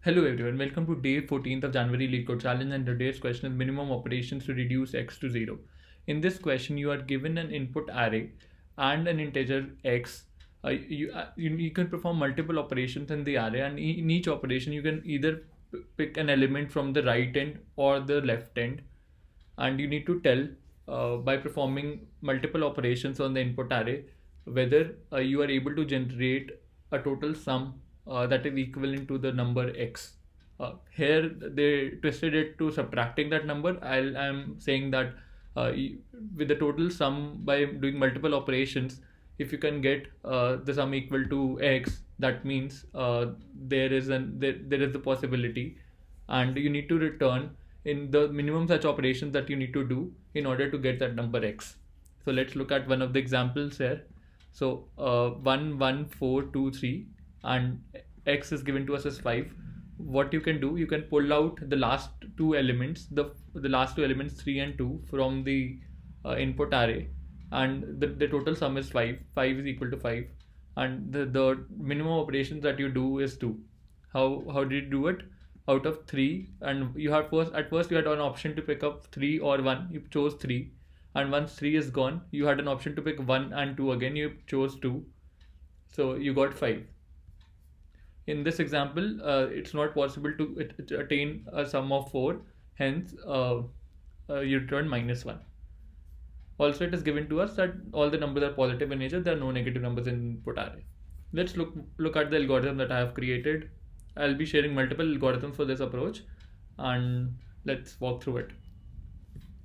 Hello everyone, welcome to day 14th of January Leetcode challenge, and today's question is minimum operations to reduce x to 0. In this question you are given an input array and an integer x. You can perform multiple operations in the array, and in each operation you can either pick an element from the right end or the left end, and you need to tell by performing multiple operations on the input array whether you are able to generate a total sum that is equivalent to the number x. Here they twisted it to subtracting that number. I'm saying that with the total sum by doing multiple operations, if you can get the sum equal to x, that means there is the possibility, and you need to return in the minimum such operations that you need to do in order to get that number x. So let's look at one of the examples here. So 1 1 4 2 3, and x is given to us as 5. What you can do, you can pull out the last two elements, the last two elements 3 and 2 from the input array, and the total sum is 5. 5 is equal to 5, and the minimum operations that you do is 2. How did you do it? Out of 3, and you had at first you had an option to pick up 3 or 1. You chose 3, and once 3 is gone you had an option to pick 1 and 2 again. You chose 2, so you got 5. In this example it's not possible to attain a sum of 4, hence you return -1. Also, it is given to us that all the numbers are positive in nature. There are no negative numbers in input array. Let's look at the algorithm that I have created. I'll be sharing multiple algorithms for this approach, and let's walk through it.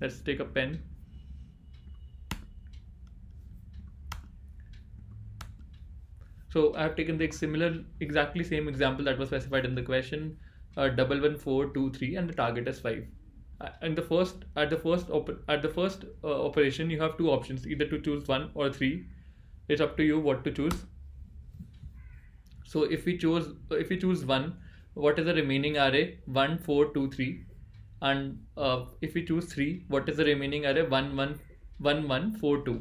Let's take a pen. So I have taken the exactly same example that was specified in the question, 1 1 4 2 3, and the target is 5. And at the first operation, you have two options: either to choose 1 or 3. It's up to you what to choose. So if we choose 1, what is the remaining array? 1 4 2 3. And if we choose 3, what is the remaining array? 1 1 1 1 4 2.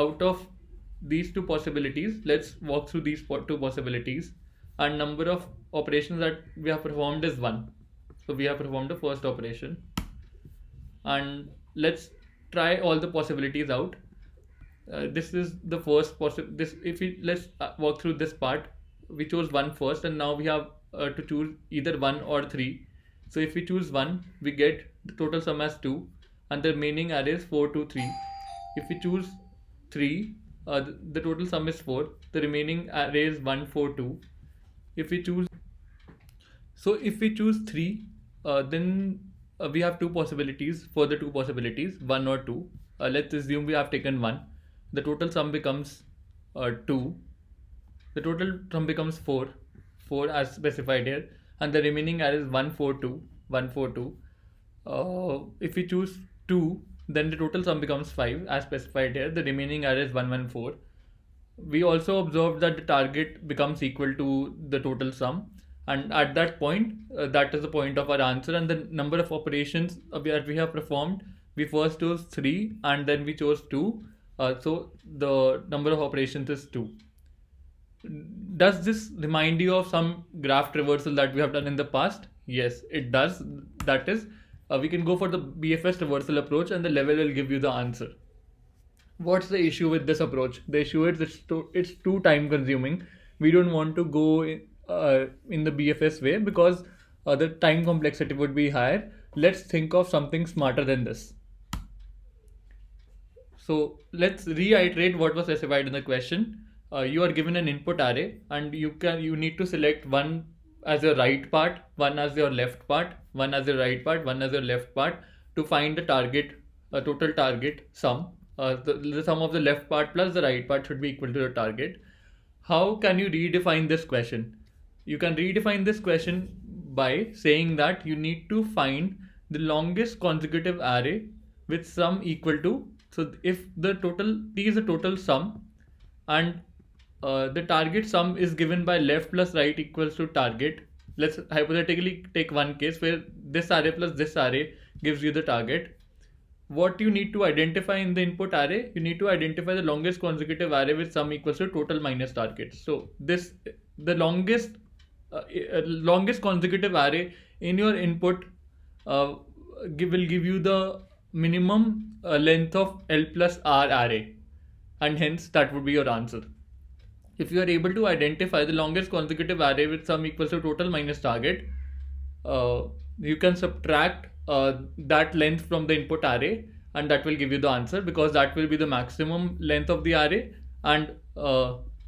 Out of these two possibilities, let's walk through these two possibilities. And number of operations that we have performed is 1. So we have performed the first operation, and let's try all the possibilities out. This is the first possible. This if we let's walk through this part. We chose 1 first, and now we have to choose either 1 or 3. So if we choose 1, we get the total sum as 2, and the remaining array is 4 2 3. If we choose 3, the total sum is 4. The remaining array is 1 4 2. If we choose 3, then we have two possibilities. For the two possibilities, 1 or 2, let's assume we have taken 1. The total sum becomes 2. The total sum becomes 4 as specified here, and the remaining array is 1 4 2 1 4 2. If we choose 2, then the total sum becomes 5 as specified here. The remaining array is 1 1 4. We also observed that the target becomes equal to the total sum, and at that point, that is the point of our answer. And the number of operations that we have performed, we first chose 3 and then we chose 2. So the number of operations is 2. Does this remind you of some graph traversal that we have done in the past? Yes, it does. That is, we can go for the BFS traversal approach, and the level will give you the answer. What's the issue with this approach? The issue is it's too time consuming. We don't want to go in the BFS way because the time complexity would be higher. Let's think of something smarter than this. So let's reiterate what was specified in the question. You are given an input array, and you need to select one as your right part, one as your left part, one as your right part, one as your left part, to find the target, total target sum. The sum of the left part plus the right part should be equal to the target. How can you redefine this question? You can redefine this question by saying that you need to find the longest consecutive array with sum equal to. So if the total T is the total sum, and the target sum is given by left plus right equals to target. Let's hypothetically take one case where this array plus this array gives you the target. What you need to identify in the input array, you need to identify the longest consecutive array with sum equals to total minus target. So the longest longest consecutive array in your input will give you the minimum length of L plus R array, and hence that would be your answer. If you are able to identify the longest consecutive array with sum equals to total minus target, uh, you can subtract that length from the input array, and that will give you the answer, because that will be the maximum length of the array, and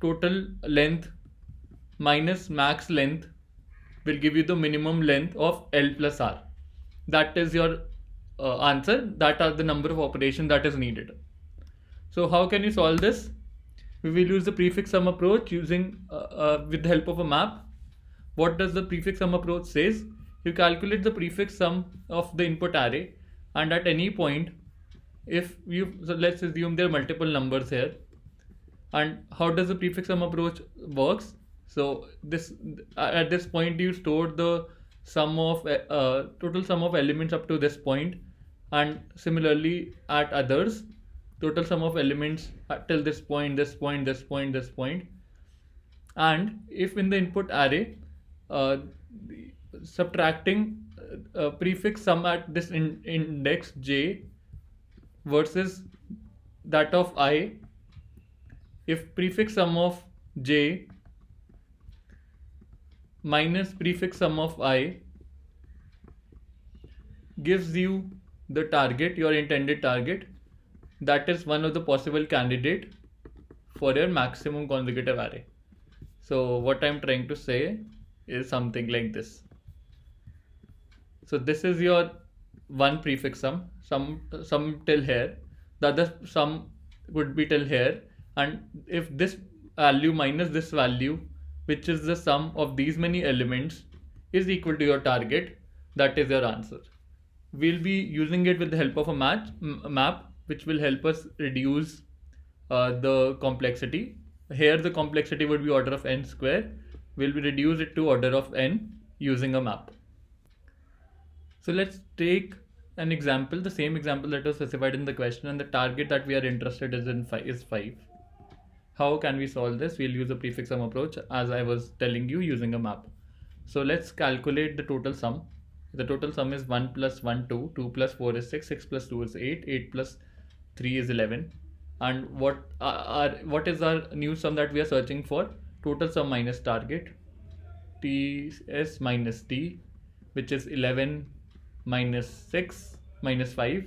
total length minus max length will give you the minimum length of L plus R. That is your answer. That are the number of operations that is needed. So how can you solve this? We will use the prefix sum approach using with the help of a map. What does the prefix sum approach says? You calculate the prefix sum of the input array, and at any point, if you, so let's assume there are multiple numbers here. And how does the prefix sum approach works? So this, at this point you store the sum of total sum of elements up to this point, and similarly at others, total sum of elements till this point, this point, this point, this point. And if in the input array, subtracting prefix sum at this index j versus that of I, if prefix sum of j minus prefix sum of I gives you the target, your intended target, that is one of the possible candidate for your maximum consecutive array. So what I'm trying to say is something like this. So this is your one prefix sum till here, the other sum would be till here, and if this value minus this value, which is the sum of these many elements, is equal to your target, that is your answer. We'll be using it with the help of a map, which will help us reduce the complexity. Here the complexity would be order of n square. We'll be reduce it to order of n using a map. So let's take an example, the same example that was specified in the question, and the target that we are interested in is 5. How can we solve this? We'll use a prefix sum approach, as I was telling you, using a map. So let's calculate the total sum. The total sum is 1 plus 1, 2, 2 plus 4 is 6, 6 plus 2 is 8, 8 plus 3 is 11. And what is our new sum that we are searching for? Total sum minus target, TS minus T, which is 11 minus 6 minus 5,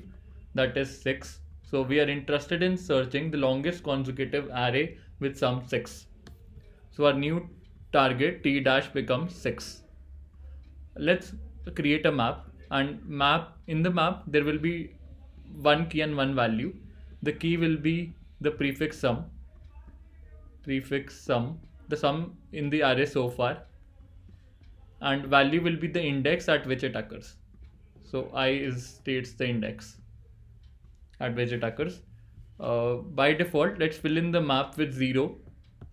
that is 6. So we are interested in searching the longest consecutive array with sum 6. So our new target T dash becomes 6. Let's create a map, and in the map there will be one key and one value. The key will be the prefix sum, the sum in the array so far, and value will be the index at which it occurs. So I states the index at which it occurs. By default, let's fill in the map with 0.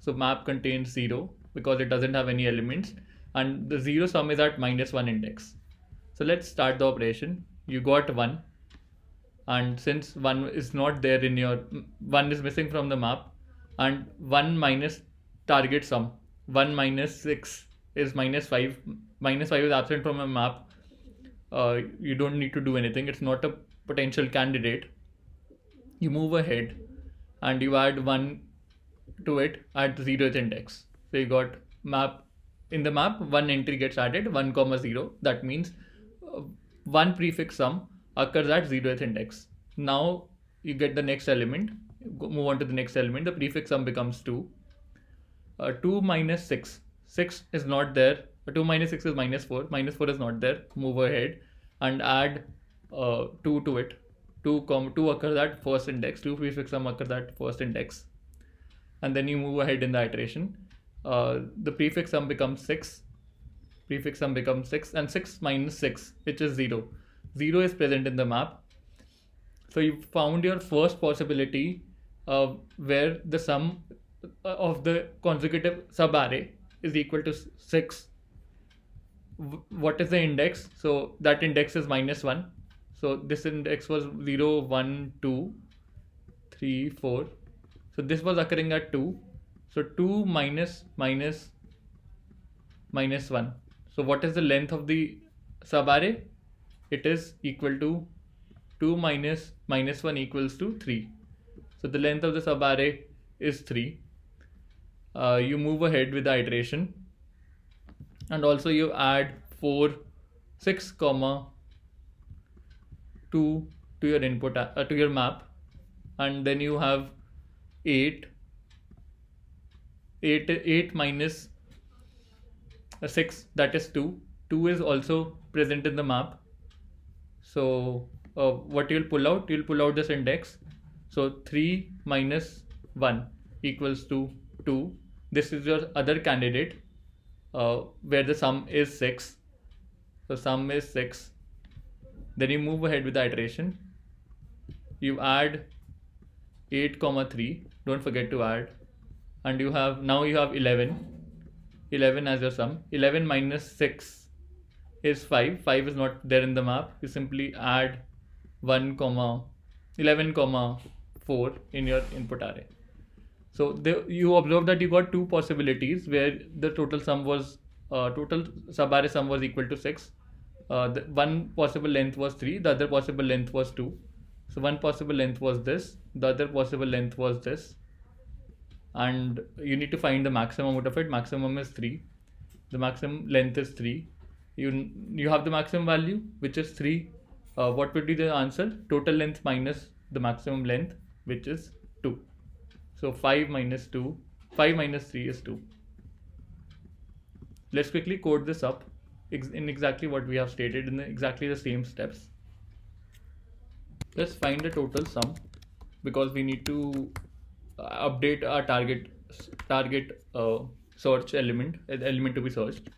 So map contains 0 because it doesn't have any elements, and the 0 sum is at minus 1 index. So let's start the operation. You got 1, and since 1 is not there in your, 1 is missing from the map, and 1 minus target sum, 1 minus 6 is minus 5. Minus 5 is absent from a map. You don't need to do anything. It's not a potential candidate. You move ahead and you add 1 to it at the 0th index. So you got map, in the map one entry gets added, 1 comma 0. That means one prefix sum occurs at 0th index. Now you get the next element, move on to the next element. The prefix sum becomes 2. 2 minus 6, 6 is not there. 2 minus 6 is minus 4. Minus 4 is not there. Move ahead and add 2 to it. 2 occurs at first index. 2 prefix sum occurs at first index. And then you move ahead in the iteration. The prefix sum becomes 6. Prefix sum becomes 6, and 6 minus 6, which is 0. 0 is present in the map. So you found your first possibility where the sum of the consecutive subarray is equal to 6. What is the index? So that index is minus 1. So this index was 0, 1, 2, 3, 4. So this was occurring at 2. So 2 minus minus 1. So what is the length of the subarray? It is equal to 2 minus minus 1 equals to 3. So the length of the subarray is 3. You move ahead with the iteration, and also you add 4 6 comma 2 to your input to your map, and then you have 8 minus 6, that is 2. 2 is also present in the map. So what you'll pull out this index. So 3 minus 1 equals to 2. This is your other candidate, where the sum is 6. So sum is 6. Then you move ahead with the iteration. You add 8 comma 3. Don't forget to add. And you have 11. 11 as your sum. 11 minus 6 is 5. 5 is not there in the map. You simply add 1 comma 11 comma 4 in your input array. So you observe that you got two possibilities where the total subarray sum was equal to 6. The one possible length was 3, the other possible length was 2. So one possible length was this, the other possible length was this, and you need to find the maximum out of it. Maximum is 3. The maximum length is 3. You have the maximum value, which is 3. What would be the answer? Total length minus the maximum length, which is 2. So 5 minus 3 is 2. Let's quickly code this up in exactly what we have stated in exactly the same steps. Let's find the total sum, because we need to update our target search element to be searched.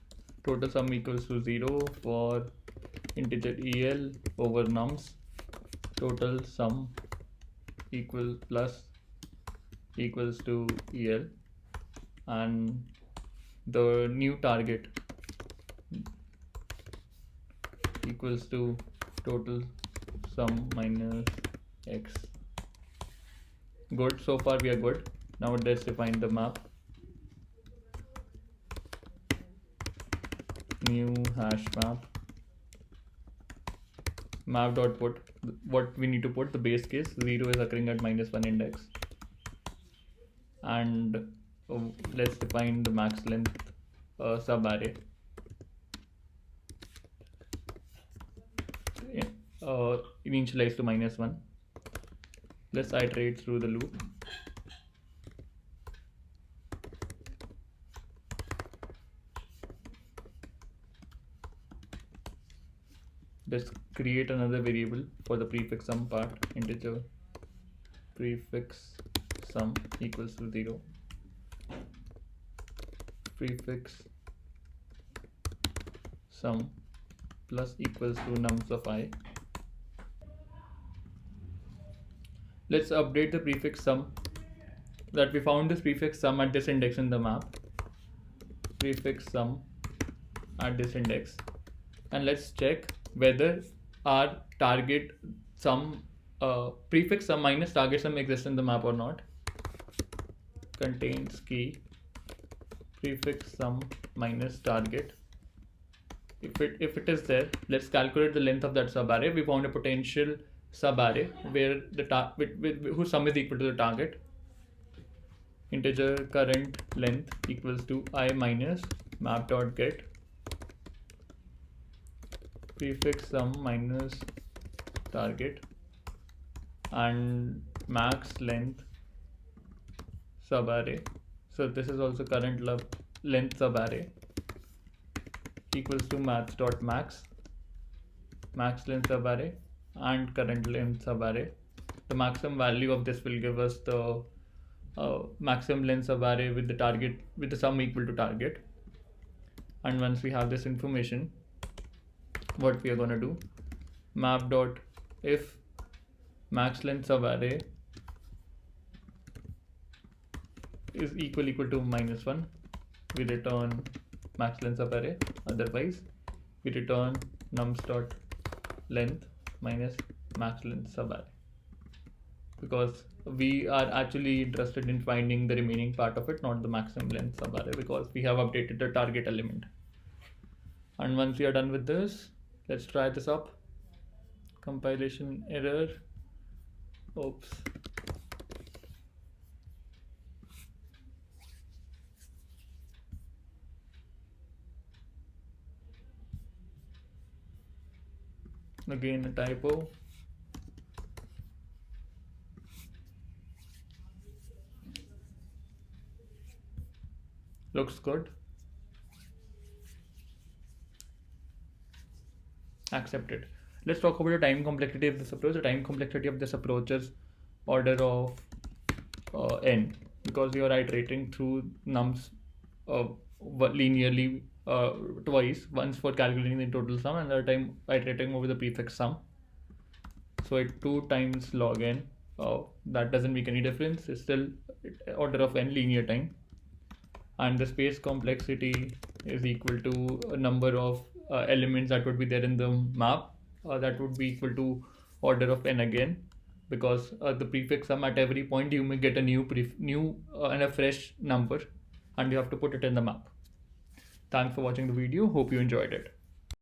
Total sum equals to 0 for integer el over nums. Total sum equals to el, and the new target equals to total sum minus x. Good, so far we are good. Now let's define the map. New hash map dot put what we need to put. The base case 0 is occurring at -1 index, and let's define the max length subarray. Initialize to -1. Let's iterate through the loop. Let's create another variable for the prefix sum part. Integer prefix sum equals to 0. Prefix sum plus equals to nums of I. Let's update the prefix sum, that we found this prefix sum at this index in the map. Prefix sum at this index, and let's check whether our target sum prefix sum minus target sum exists in the map or not. Contains key prefix sum minus target. If it is there, let's calculate the length of that subarray. We found a potential subarray where whose sum is equal to the target. Integer current length equals to I minus map dot get prefix sum minus target, and max length subarray. So this is also current length subarray equals to maths dot max length subarray and current length subarray. The maximum value of this will give us the maximum length subarray with the target, with the sum equal to target. And once we have this information, what we are going to do, map dot if max length subarray is equal to -1, we return max length subarray. Otherwise we return nums dot length minus max length subarray, because we are actually interested in finding the remaining part of it, not the maximum length subarray, because we have updated the target element. And once we are done with this, let's try this up. Compilation error. Oops. Again a typo. Looks good. Accepted. Let's talk about the time complexity of this approach. The time complexity of this approach is order of n, because you are iterating through nums linearly twice, once for calculating the total sum and another time iterating over the prefix sum. So at 2 times log n, that doesn't make any difference. It's still order of n linear time. And the space complexity is equal to a number of elements that would be there in the map. That would be equal to order of n again, because the prefix sum at every point you may get a new and a fresh number, and you have to put it in the map. Thanks for watching the video. Hope you enjoyed it.